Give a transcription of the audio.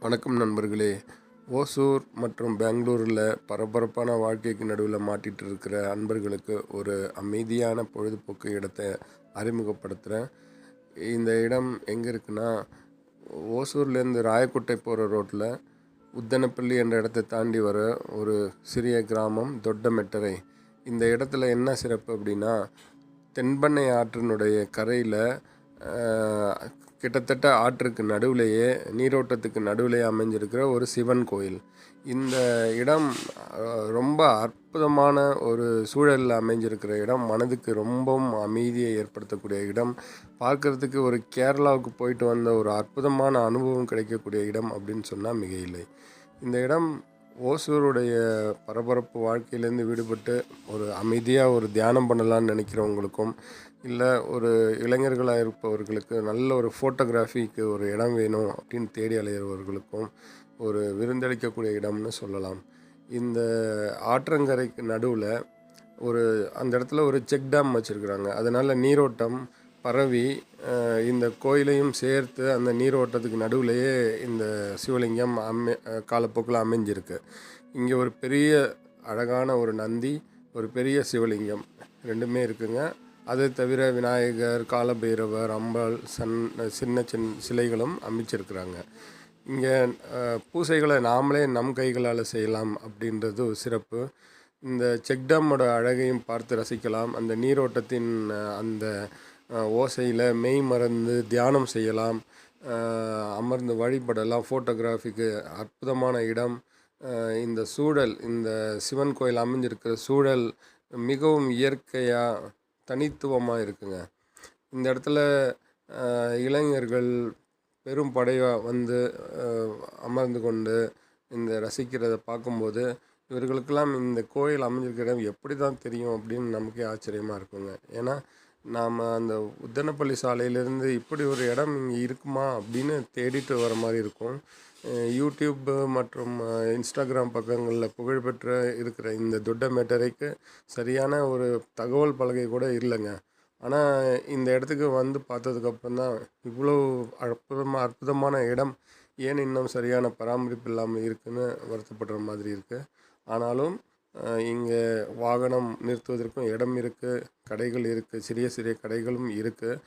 வணக்கம் நண்பர்களே. ஓசூர் மற்றும் பெங்களூரில் பரபரப்பான வாழ்க்கைக்கு நடுவில் மாட்டிகிட்டு இருக்கிற அன்பர்களுக்கு ஒரு அமைதியான பொழுதுபோக்கு இடத்தை அறிமுகப்படுத்துகிறேன். இந்த இடம் எங்கே இருக்குன்னா, ஓசூர்லேருந்து ராயக்கோட்டை போகிற ரோட்டில் உத்தனப்பள்ளி என்ற இடத்தை தாண்டி வர ஒரு சிறிய கிராமம் தொட்டமெட்டரை. இந்த இடத்துல என்ன சிறப்பு அப்படின்னா, தென்பெண்ணை ஆற்றினுடைய கரையில் கிட்டத்தட்ட ஆற்றுக்கு நடுவிலேயே, நீரோட்டத்துக்கு நடுவிலேயே அமைஞ்சிருக்கிற ஒரு சிவன் கோயில். இந்த இடம் ரொம்ப அற்புதமான ஒரு சூழலில் அமைஞ்சிருக்கிற இடம். மனதுக்கு ரொம்பவும் அமைதியை ஏற்படுத்தக்கூடிய இடம். பார்க்குறதுக்கு ஒரு கேரளாவுக்கு போயிட்டு வந்த ஒரு அற்புதமான அனுபவம் கிடைக்கக்கூடிய இடம் அப்படின்னு சொன்னால் மிக இல்லை. இந்த இடம் ஓசூருடைய பரபரப்பு வாழ்க்கையிலேருந்து விடுபட்டு ஒரு அமைதியாக ஒரு தியானம் பண்ணலான்னு நினைக்கிறவங்களுக்கும், இல்லை ஒரு இளைஞர்களாக இருப்பவர்களுக்கு நல்ல ஒரு ஃபோட்டோகிராஃபிக்கு ஒரு இடம் வேணும் அப்படின்னு தேடி அலைகிறவர்களுக்கும் ஒரு விருந்தளிக்கக்கூடிய இடம்னு சொல்லலாம். இந்த ஆற்றங்கரைக்கு நடுவில் அந்த இடத்துல ஒரு செக் டேம் வச்சுருக்குறாங்க. அதனால் நீரோட்டம் பரவி இந்த கோயிலையும் சேர்த்து அந்த நீரோட்டத்துக்கு நடுவிலேயே இந்த சிவலிங்கம் காலப்போக்கில் அமைஞ்சிருக்கு. இங்கே ஒரு பெரிய அழகான ஒரு நந்தி, ஒரு பெரிய சிவலிங்கம் ரெண்டுமே இருக்குங்க. அதை தவிர விநாயகர், காலபைரவர், அம்பாள், சின்ன சிலைகளும் அமைச்சிருக்கிறாங்க. இங்கே பூசைகளை நாமளே நம் கைகளால் செய்யலாம் அப்படின்றது ஒரு சிறப்பு. இந்த செக் டேமோட அழகையும் பார்த்து ரசிக்கலாம். அந்த நீரோட்டத்தின் அந்த ஓசையில் மெய் மறந்து தியானம் செய்யலாம், அமர்ந்து வழிபடலாம். ஃபோட்டோகிராஃபிக்கு அற்புதமான இடம். இந்த சூழல், இந்த சிவன் கோயில் அமைஞ்சிருக்கிற சூழல் மிகவும் இயற்கையாக தனித்துவமாக இருக்குங்க. இந்த இடத்துல இளைஞர்கள் பெரும் படையாக வந்து அமர்ந்து கொண்டு இந்த ரசிக்கிறத பார்க்கும்போது, இவர்களுக்கெல்லாம் இந்த கோயில் அமைஞ்சிருக்கிற இடம் எப்படி தான் தெரியும் அப்படின்னு நமக்கே ஆச்சரியமாக இருக்குங்க. ஏன்னா நாம் அந்த உத்தனப்பள்ளி சாலையிலேருந்து இப்படி ஒரு இடம் இங்கே இருக்குமா அப்படின்னு தேடிட்டு வர மாதிரி இருக்கும். யூடியூப் மற்றும் இன்ஸ்டாகிராம் பக்கங்களில் புகழ்பெற்ற இருக்கிற இந்த தொட்டமெட்டரைக்கு சரியான ஒரு தகவல் பலகை கூட இல்லைங்க. ஆனால் இந்த இடத்துக்கு வந்து பார்த்ததுக்கப்புறம் தான் இவ்வளோ அற்புதமான இடம் ஏன் இன்னும் சரியான பராமரிப்பு இல்லாமல் இருக்குதுன்னு வருத்தப்படுற மாதிரி இருக்குது. ஆனாலும் இங்கே வாகனம் நிறுத்துவதற்கும் இடம் இருக்குது, கடைகள் இருக்குது, சிறிய சிறிய கடைகளும் இருக்குது.